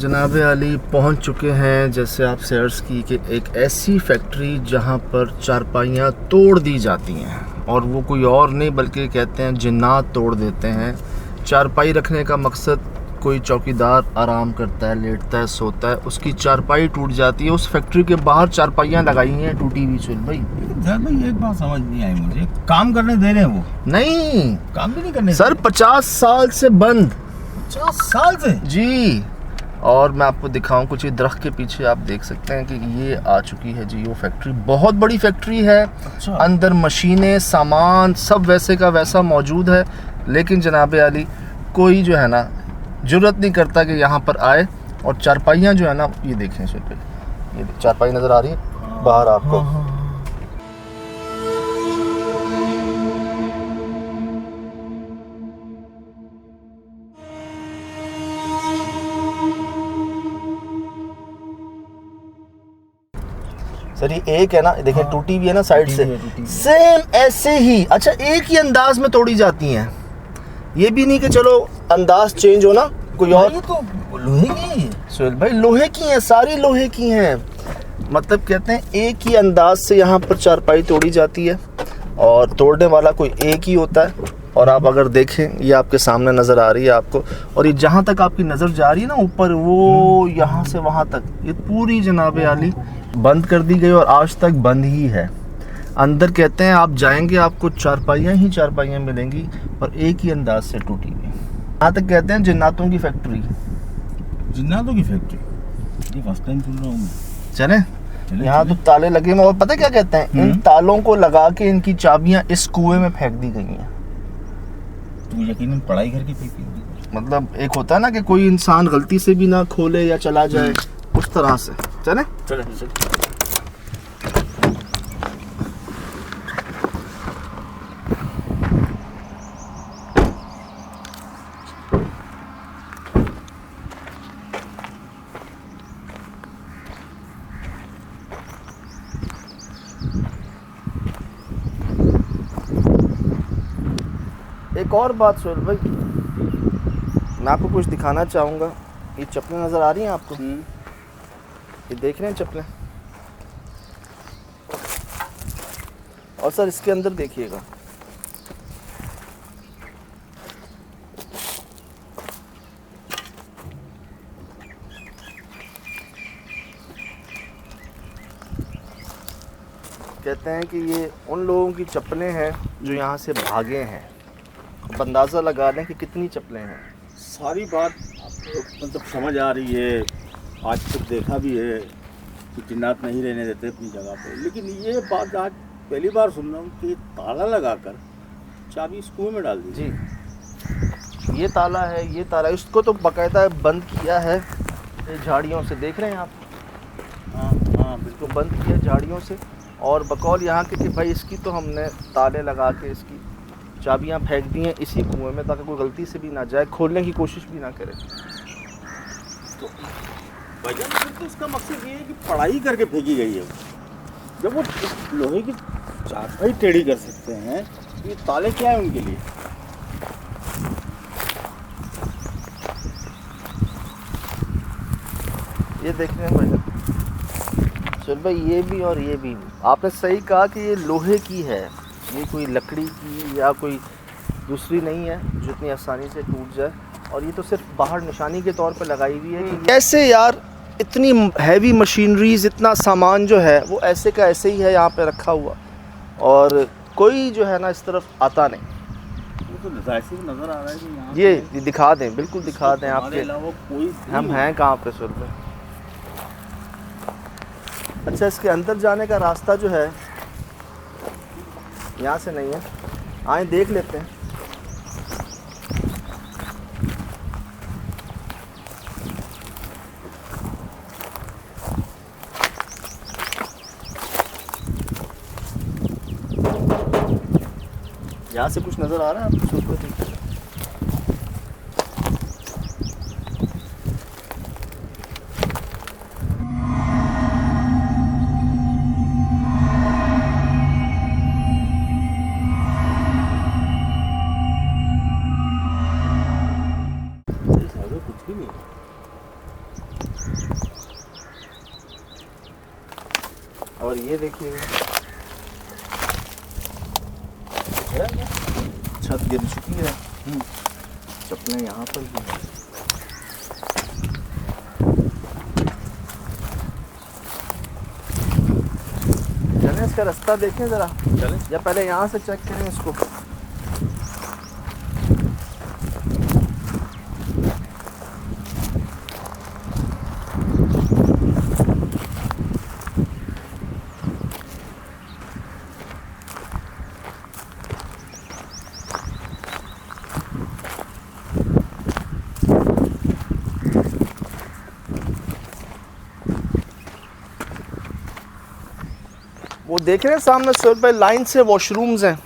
जनाब आली पहुंच चुके हैं, जैसे आप शेयर्स की, कि एक ऐसी फैक्ट्री जहां पर चारपाइयाँ तोड़ दी जाती हैं, और वो कोई और नहीं बल्कि कहते हैं जिन्नात तोड़ देते हैं। चारपाई रखने का मकसद, कोई चौकीदार आराम करता है, लेटता है, सोता है, उसकी चारपाई टूट जाती है। उस फैक्ट्री के बाहर चारपाइयाँ लगाई हैं टूटी हुई। सुन भाई, भाई एक बात समझ नहीं आई मुझे, काम करने दे रहे हैं वो? नहीं, काम भी नहीं करने सर 50 साल से बंद। 50 साल से? जी। और मैं आपको दिखाऊं, कुछ दरख्त के पीछे आप देख सकते हैं कि ये आ चुकी है जी वो फैक्ट्री। बहुत बड़ी फैक्ट्री है। अच्छा। अंदर मशीनें, सामान सब वैसे का वैसा मौजूद है, लेकिन जनाब आली कोई जो है ना जुर्रत नहीं करता कि यहाँ पर आए। और चारपाइयाँ जो है ना, ये देखें सर पे, ये चारपाई नज़र आ रही है बाहर आपको। सर ये एक है ना, देखें टूटी हुई है ना साइड से, सेम ऐसे ही। अच्छा, एक ही अंदाज में तोड़ी जाती हैं। ये भी नहीं कि चलो अंदाज चेंज हो ना, कोई और। ये तो लोहे की है सुहेल भाई, लोहे की हैं, सारी लोहे की हैं। मतलब कहते हैं एक ही अंदाज से यहाँ पर चारपाई तोड़ी जाती है, और तोड़ने वाला कोई एक ही होता है। और आप अगर देखें, ये आपके सामने नज़र आ रही है आपको, और ये जहाँ तक आपकी नज़र जा रही है ना ऊपर, वो यहाँ से वहाँ तक ये पूरी जनाब आली बंद कर दी गई, और आज तक बंद ही है। अंदर कहते हैं आप जाएंगे आपको चारपाइयाँ ही चारपाइयाँ मिलेंगी, और एक ही अंदाज से टूटी हुई। यहाँ तक कहते हैं जिन्नातों की फैक्ट्री। जिन्नातों की फैक्ट्री? ये फर्स्ट टाइम सुन रहा हूँ। चले यहाँ तो ताले लगे हैं, और पता क्या कहते हैं, इन तालों को लगा के इनकी चाबियां इस कुएं में फेंक दी गई हैं। तो यकीनन पढ़ाई करके फेंकी होगी। मतलब एक होता है ना कि कोई इंसान गलती से भी ना खोले या चला जाए, उस तरह से। चले चले। एक और बात सुहेल भाई, मैं आपको कुछ दिखाना चाहूँगा। ये चप्पलें नज़र आ रही हैं आपको? ये देख रहे हैं चप्पलें? और सर इसके अंदर देखिएगा, कहते हैं कि ये उन लोगों की चप्पलें हैं जो यहाँ से भागे हैं। अब अंदाज़ा लगा लें कि कितनी चप्पलें हैं। सारी बात आपको मतलब समझ आ रही है, आज तक देखा भी है कि जिन्नात नहीं रहने देते अपनी जगह पे, लेकिन ये बात आज पहली बार सुन रहा हूँ कि ताला लगाकर चाबी इस कुएं में डाल दी। जी, ये ताला है, ये ताला, इसको तो बाकायदा बंद किया है झाड़ियों से। देख रहे हैं आप? हाँ बिल्कुल बंद किया झाड़ियों से, और बकौल यहाँ के कि भाई इसकी तो हमने ताले लगा के इसकी चाबियाँ फेंक दी हैं इसी कुएं में, ताकि कोई गलती से भी ना जाए, खोलने की कोशिश भी ना करे। तो भैया फिर तो इसका मकसद ये है कि पढ़ाई करके फेंकी गई है। जब वो लोहे की चारपाई टेढ़ी कर सकते हैं, तो ये ताले क्या है उनके लिए? ये देख रहे हैं भैया, चल भाई, ये भी और ये भी। आपने सही कहा कि ये लोहे की है, ये कोई लकड़ी की या कोई दूसरी नहीं है जो इतनी आसानी से टूट जाए। और ये तो सिर्फ बाहर निशानी के तौर पे लगाई हुई है कि कैसे यार इतनी हैवी मशीनरीज, इतना सामान जो है वो ऐसे का ऐसे ही है यहाँ पे रखा हुआ, और कोई जो है ना इस तरफ आता नहीं। वो तो ऐसे ही नजर आ रहा है कि यहाँ ये दिखा दें, बिल्कुल दिखा दें आपके, कोई हम हैं कहाँ पे सुन रहे। अच्छा, इसके अंदर जाने का रास्ता जो है यहाँ से नहीं है, आए देख लेते हैं। यहाँ से कुछ नज़र आ रहा है आपको? ये देखिए छत गिर चुकी है। चप्पलें यहाँ पर भी। चलें इसका रास्ता देखें ज़रा, चलें। या पहले यहाँ से चेक करें इसको। वो देख रहे हैं सामने सर पे लाइन से वॉशरूम्स हैं,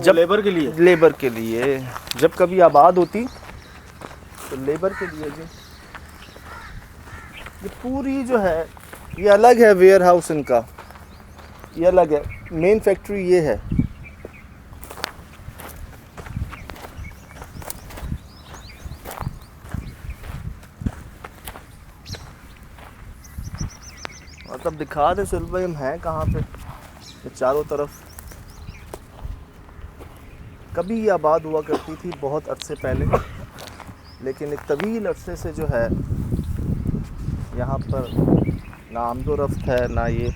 जब लेबर के लिए। लेबर के लिए जब कभी आबाद होती तो लेबर के लिए जी। ये पूरी जो है ये अलग है, वेयर हाउस इनका ये अलग है, मेन फैक्ट्री ये है। और तब दिखा दे सुल भाई हम हैं कहाँ पे। ये चारों तरफ कभी ये आबाद हुआ करती थी बहुत अरसे पहले, लेकिन एक तवील अरसे से जो है यहाँ पर ना आमदोरफ्त है ना ये।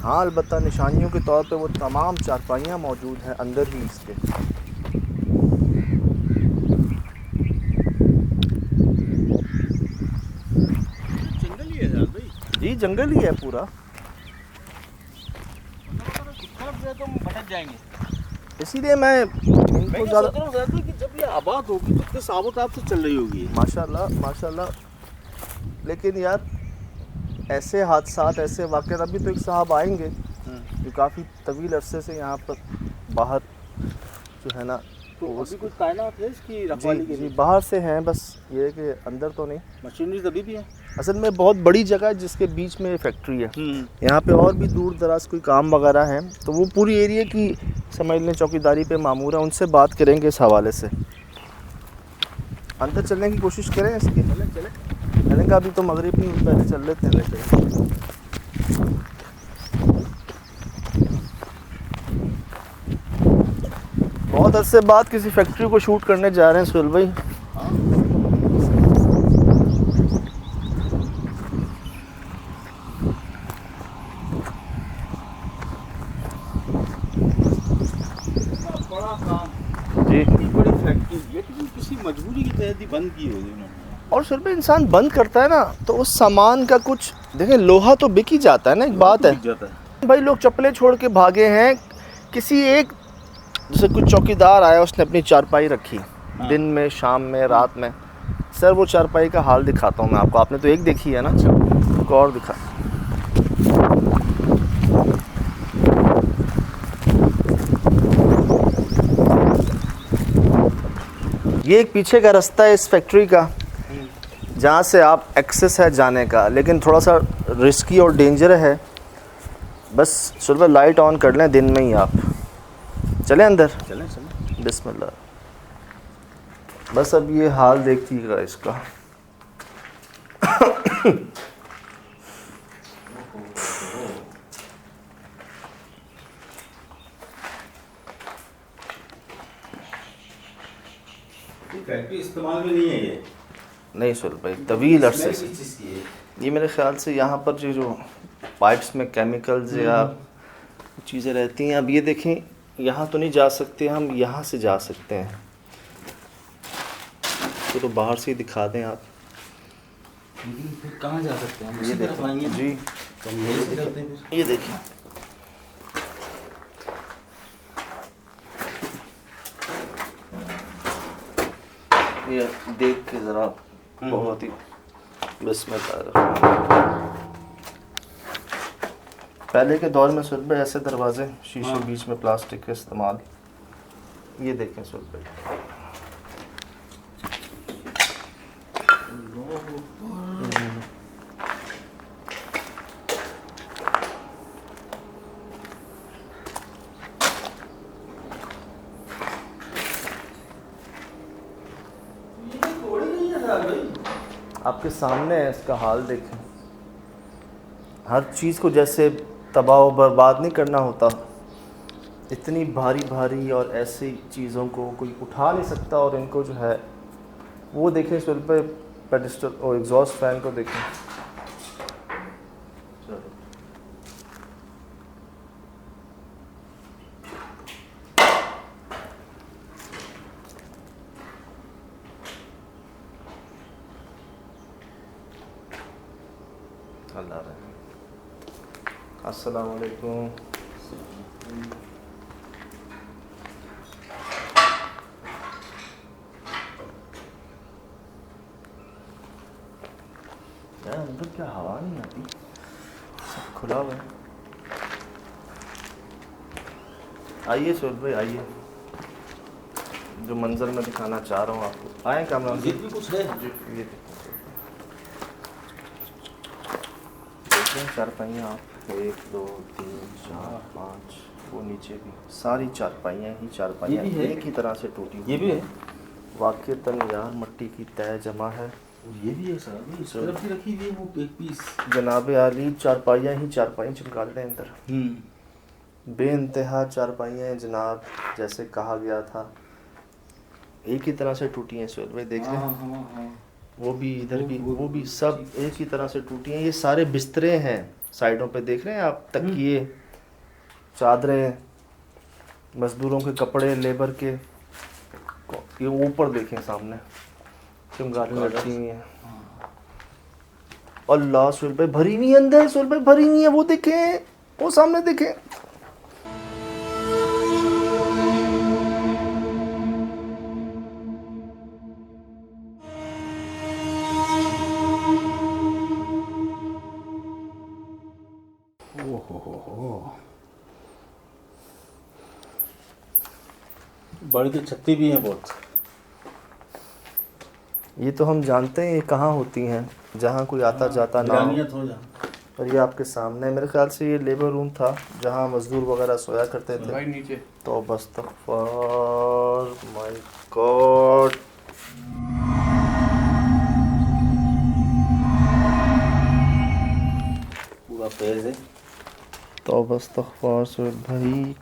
हाँ अलबत्ता निशानियों के तौर पे वो तमाम चारपाइयाँ मौजूद हैं अंदर ही इसके। जंगल ही है यार भाई। जी जंगल ही है पूरा, तो भटक जाएंगे। इसीलिए मैं इनको ज़्यादा कि जब ये आबाद होगी तो कितने साबुताब से चल रही होगी। माशाल्लाह माशाल्लाह। लेकिन यार ऐसे हादसात ऐसे वाक़यात, अभी तो एक साहब आएंगे जो काफ़ी तवील अरसे से यहाँ पर बाहर जो है ना तो अभी कुछ तैनात है इसकी रखवाली के जी लिए? बाहर से हैं बस, ये कि अंदर तो नहीं। मशीनरी तभी भी है असल में बहुत बड़ी जगह है जिसके बीच में फैक्ट्री है। यहाँ पे और भी दूर दराज कोई काम वगैरह है तो वो पूरी एरिया की समझ लें चौकीदारी पे मामूर है, उनसे बात करेंगे इस हवाले से। अंदर चलने की कोशिश करें इसकी। चलें का अभी तो मगरिब नहीं, पहले चल लेते हैं। बहुत अरसे बाद किसी फैक्ट्री को शूट करने जा रहे हैं सुहेल भाई। बड़ा काम जी बड़ी फैक्ट्री ये किसी मजबूरी की तहत ही बंद की होगी उन्होंने। और सुहेल भाई इंसान बंद करता है ना तो उस सामान का कुछ देखें, लोहा तो बिक ही जाता है ना, एक बात है भाई। लोग चप्पलें छोड़ के भागे हैं, किसी एक जैसे कुछ चौकीदार आया उसने अपनी चारपाई रखी दिन में शाम में रात में। सर वो चारपाई का हाल दिखाता हूँ मैं आपको, आपने तो एक देखी है ना, एक और दिखा। ये एक पीछे का रास्ता है इस फैक्ट्री का जहाँ से आप एक्सेस है जाने का, लेकिन थोड़ा सा रिस्की और डेंजर है। बस सुबह लाइट ऑन कर लें दिन में ही आप चले अंदर। चलें बिस्मिल्लाह। बस अब ये हाल देखिएगा इसका। फैक्ट्री इस्तेमाल में नहीं है ये। नहीं सुन भाई तवील अरसे से किस चीज़ की है? ये मेरे ख्याल से यहाँ पर जो पाइप्स में केमिकल्स या चीज़ें रहती हैं। अब ये देखें यहाँ तो नहीं जा सकते हम, यहाँ से जा सकते हैं तो बाहर से ही दिखा दें आप। फिर कहाँ जा सकते हैं? ये देखें जी, ये देखें ये देख के ज़रा बहुत ही बिस्मिल्लाह। पहले के दौर में सुरबे ऐसे दरवाजे शीशे बीच में प्लास्टिक का इस्तेमाल। ये देखें सुरबे आपके सामने है, इसका हाल देखें। हर चीज़ को जैसे तबाह व बर्बाद नहीं करना होता। इतनी भारी भारी और ऐसी चीज़ों को कोई उठा नहीं सकता, और इनको जो है वो देखें इस पे पेडिस्टल और एग्जॉस्ट फैन को देखें। अल्लाह रहम। अस्सलाम वालेकुम। यार अंदर क्या हवा नहीं आती, सब खुला हुआ है। आइए सुहेल भाई आइए, जो मंजर मैं दिखाना चाह रहा हूँ आपको। आए कैमरा भी कुछ है जी, ये देखिए चारपाइयाँ आप 1 2 3 4 5, वो नीचे भी सारी चारपाइयाँ ही चारपाइयाँ ये भी है? एक ही तरह से टूटी हुई ये भी है? वाक़ईतन यार मट्टी की तय जमा है। ये भी है सर, इस तरफ भी रखी हुई है वो एक पीस। जनाब आली चारपाइयाँ ही चारपाइयाँ चिपका रहे हैं अंदर, बेइंतहा चारपाइयाँ हैं जनाब। जैसे कहा गया था एक ही तरह से टूटी हैं सुहेल भाई, देख रहे हैं वो भी इधर भी, वो भी सब एक ही तरह से टूटी हैं। ये सारे बिस्तरे हैं साइडों पे, देख रहे हैं आप, तकिए, चादरें, मजदूरों के कपड़े, लेबर के। ये ऊपर देखें सामने चिमगारियाँ लटकी हुई हैं। अल्लाह सुहेल भाई भरी हुई है अंदर, सुहेल भाई भरी हुई है, वो देखें, वो सामने देखें। बड़ी तो छत्ती भी है बहुत। ये तो हम जानते हैं ये कहाँ होती हैं, जहाँ कोई आता जाता ना हो। ईरानियत हो जा। और ये आपके सामने, मेरे ख्याल से ये लेबर रूम था जहाँ मजदूर वगैरह सोया करते थे। भाई नीचे तो बस तगफार, माय गॉड। पूरा पेज है। तो बस तगफार सुहेल भाई,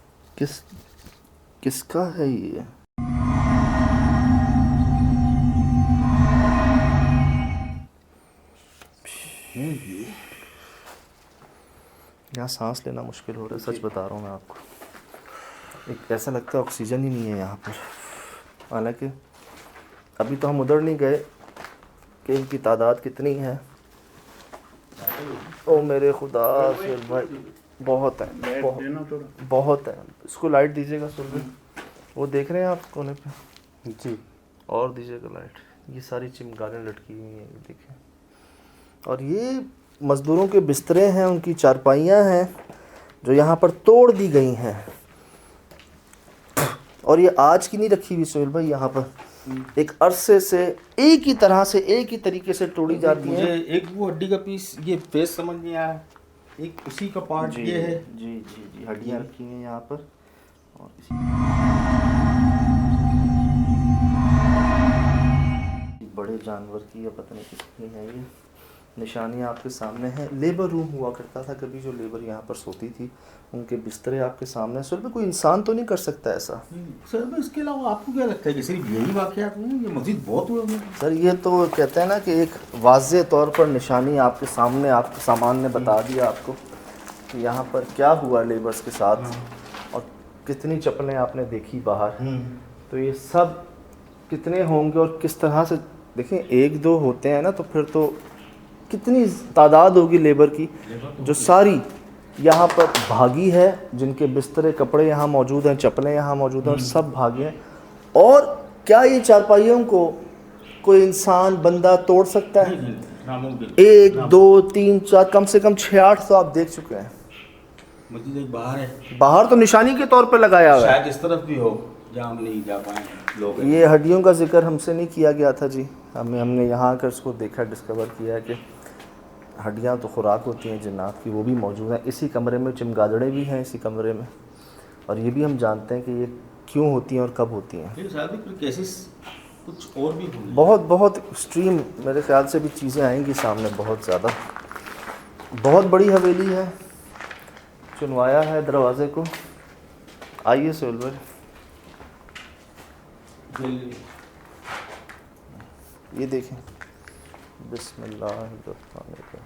किसका है ये? यहाँ सांस लेना मुश्किल हो रहा है, सच बता रहा हूँ मैं आपको। एक ऐसा लगता है ऑक्सीजन ही नहीं है यहाँ पर। हालांकि अभी तो हम उधर नहीं गए कि इनकी तादाद कितनी है। ओ मेरे खुदा सुहेल भाई, बहुत है, बहुत है। इसको लाइट दीजिएगा सुहेल भाई, वो देख रहे हैं आप कोने पे जी, और दीजिएगा लाइट। ये सारी चिमगारें लटकी हुई हैं, देखें। और ये मज़दूरों के बिस्तरे हैं, उनकी चारपाइयाँ हैं जो यहाँ पर तोड़ दी गई हैं। और ये आज की नहीं रखी हुई सुहेल भाई, यहाँ पर एक अरसे से एक ही तरह से एक ही तरीके से तोड़ी जाती है। मुझे एक वो हड्डी का पीस, ये फेस समझ नहीं आया, एक उसी का पार्ट ये है। जी जी जी, हड्डियाँ रखी हैं यहाँ पर। और बड़े जानवर की या पता नहीं किसकी है ये निशानियाँ आपके सामने हैं। लेबर रूम हुआ करता था कभी, जो लेबर यहाँ पर सोती थी उनके बिस्तरे आपके सामने। सर पे कोई इंसान तो नहीं कर सकता ऐसा। सर इसके अलावा आपको क्या लगता है कि सिर्फ यही वाक़यात हुए हैं? ये मज़ीद बहुत हुए होंगे सर। ये तो कहते हैं ना कि एक वाज़े तौर पर निशानी आपके सामने, आपके सामान ने बता दिया आपको कि यहाँ पर क्या हुआ लेबर्स के साथ, और कितनी चप्पलें आपने देखी बाहर। तो ये सब कितने होंगे और किस तरह से, देखें 1-2 होते हैं ना, तो फिर तो कितनी तादाद होगी लेबर की जो सारी यहाँ पर भागी है, जिनके बिस्तरे कपड़े यहाँ मौजूद हैं, चप्पलें यहाँ मौजूद हैं, सब भागे हैं। और क्या ये चारपाइयों को कोई इंसान बंदा तोड़ सकता है? 1 2 3 4 कम से कम 6-8 तो आप देख चुके हैं। मस्जिद एक बाहर है, बाहर तो निशानी के तौर पे लगाया हुआ है। शायद इस तरफ भी हो जहाँ हम नहीं जा पाए लोग। ये हड्डियों का जिक्र हमसे नहीं किया गया था जी, हमने यहाँ आकर इसको देखा, डिस्कवर किया कि हड्डियाँ तो खुराक होती हैं जिन्नात की, वो भी मौजूद हैं इसी कमरे में। चमगादड़ें भी हैं इसी कमरे में, और ये भी हम जानते हैं कि ये क्यों होती हैं और कब होती हैं। केसेस कुछ और भी होंगे, बहुत एक्सट्रीम मेरे ख्याल से भी चीज़ें आएंगी सामने, बहुत ज़्यादा। बहुत बड़ी हवेली है, चुनवाया है दरवाजे को। आइए सोहेल भाई, ये देखें, बिस्मिल्लाहिर्रहमानिर्रहीम।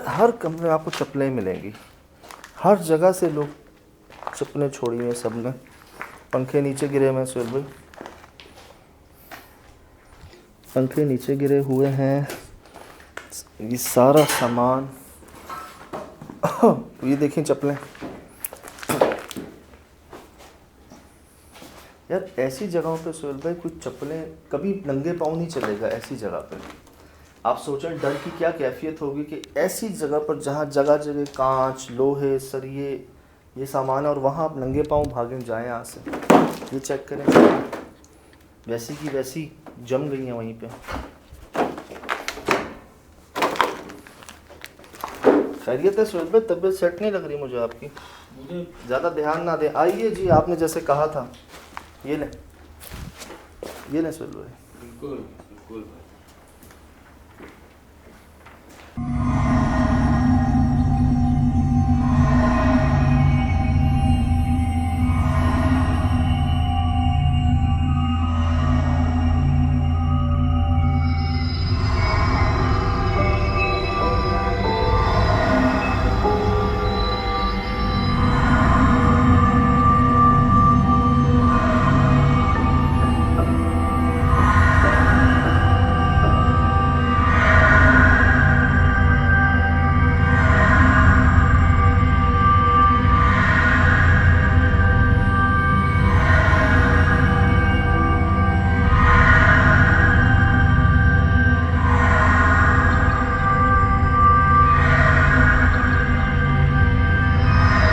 हर कमरे में आपको चप्पलें मिलेंगी, हर जगह से लोग चप्पलें छोड़ी हैं सब ने। पंखे नीचे गिरे हुए हैं सोहेल भाई, पंखे नीचे गिरे हुए हैं। ये सारा सामान ये देखें चप्पलें। यार ऐसी जगहों पे सोहेल भाई कोई चप्पलें कभी नंगे पाँव नहीं चलेगा ऐसी जगह पे। आप सोचें डर की क्या कैफियत होगी कि ऐसी जगह पर जहाँ जगह जगह कांच, लोहे, सरिये ये सामान है और वहाँ आप नंगे पाँव भागें जाएं यहाँ से। ये चेक करें, वैसी की वैसी जम गई हैं वहीं पे। खैरियत है सोहेल भाई? तबीयत सेट नहीं लग रही मुझे आपकी, मुझे ज़्यादा ध्यान ना दें। आइए जी, आपने जैसे कहा था। ये लें सोहेल भाई। बिल्कुल बिल्कुल।